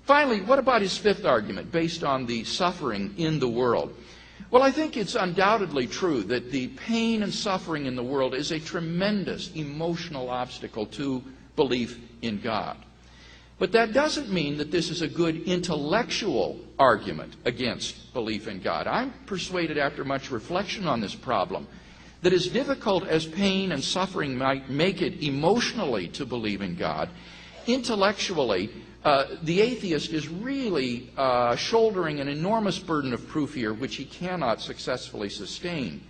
Finally, what about his fifth argument based on the suffering in the world? Well, I think it's undoubtedly true that the pain and suffering in the world is a tremendous emotional obstacle to belief in God. But that doesn't mean that this is a good intellectual argument against belief in God. I'm persuaded after much reflection on this problem that as difficult as pain and suffering might make it emotionally to believe in God, intellectually, the atheist is really shouldering an enormous burden of proof here which he cannot successfully sustain.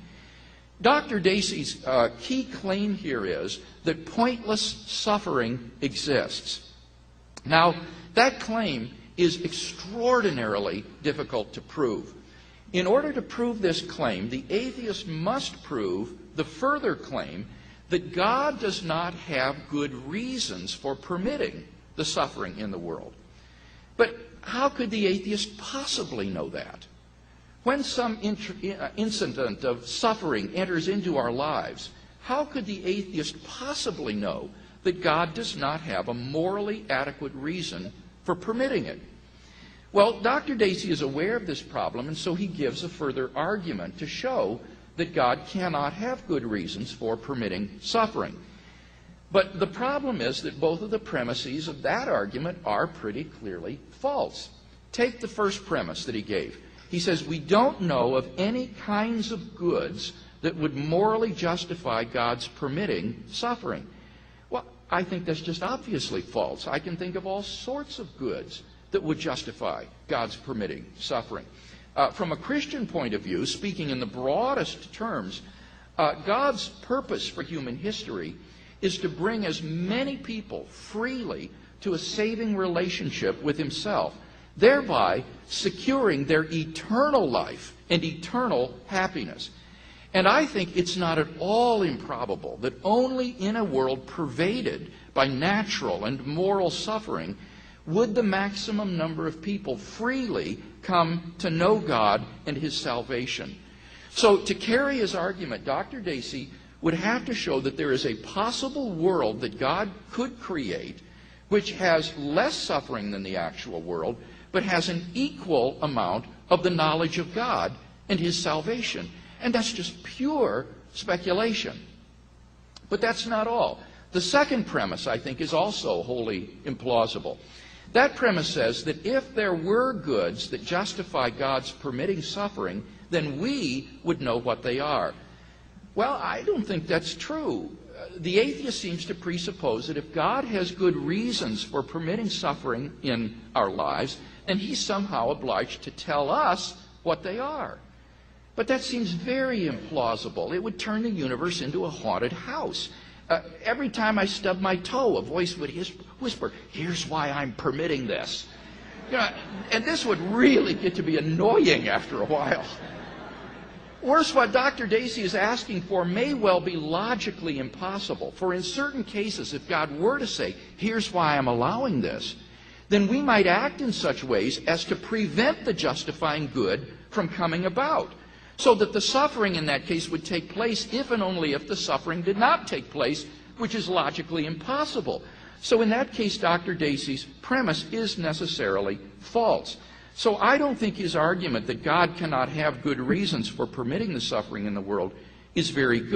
Dr. Dacey's key claim here is that pointless suffering exists. Now, that claim is extraordinarily difficult to prove. In order to prove this claim, the atheist must prove the further claim that God does not have good reasons for permitting the suffering in the world. But how could the atheist possibly know that? When some incident of suffering enters into our lives, how could the atheist possibly know that God does not have a morally adequate reason for permitting it? Well, Dr. Dacey is aware of this problem, and so he gives a further argument to show that God cannot have good reasons for permitting suffering. But the problem is that both of the premises of that argument are pretty clearly false. Take the first premise that he gave. He says, we don't know of any kinds of goods that would morally justify God's permitting suffering. Well, I think that's just obviously false. I can think of all sorts of goods that would justify God's permitting suffering. From a Christian point of view, speaking in the broadest terms, God's purpose for human history is to bring as many people freely to a saving relationship with Himself, thereby securing their eternal life and eternal happiness. And I think it's not at all improbable that only in a world pervaded by natural and moral suffering would the maximum number of people freely come to know God and His salvation. So to carry his argument, Dr. Dacey would have to show that there is a possible world that God could create which has less suffering than the actual world, but has an equal amount of the knowledge of God and His salvation. And that's just pure speculation. But that's not all. The second premise, I think, is also wholly implausible. That premise says that if there were goods that justify God's permitting suffering, then we would know what they are. Well, I don't think that's true. The atheist seems to presuppose that if God has good reasons for permitting suffering in our lives, then He's somehow obliged to tell us what they are. But that seems very implausible. It would turn the universe into a haunted house. Every time I stubbed my toe, a voice would whisper, "Here's why I'm permitting this." You know, and this would really get to be annoying after a while. Worse, what Dr. Dacey is asking for may well be logically impossible. For in certain cases, if God were to say, "Here's why I'm allowing this," then we might act in such ways as to prevent the justifying good from coming about, so that the suffering in that case would take place if and only if the suffering did not take place, which is logically impossible. So in that case, Dr. Dacey's premise is necessarily false. So I don't think his argument that God cannot have good reasons for permitting the suffering in the world is very good.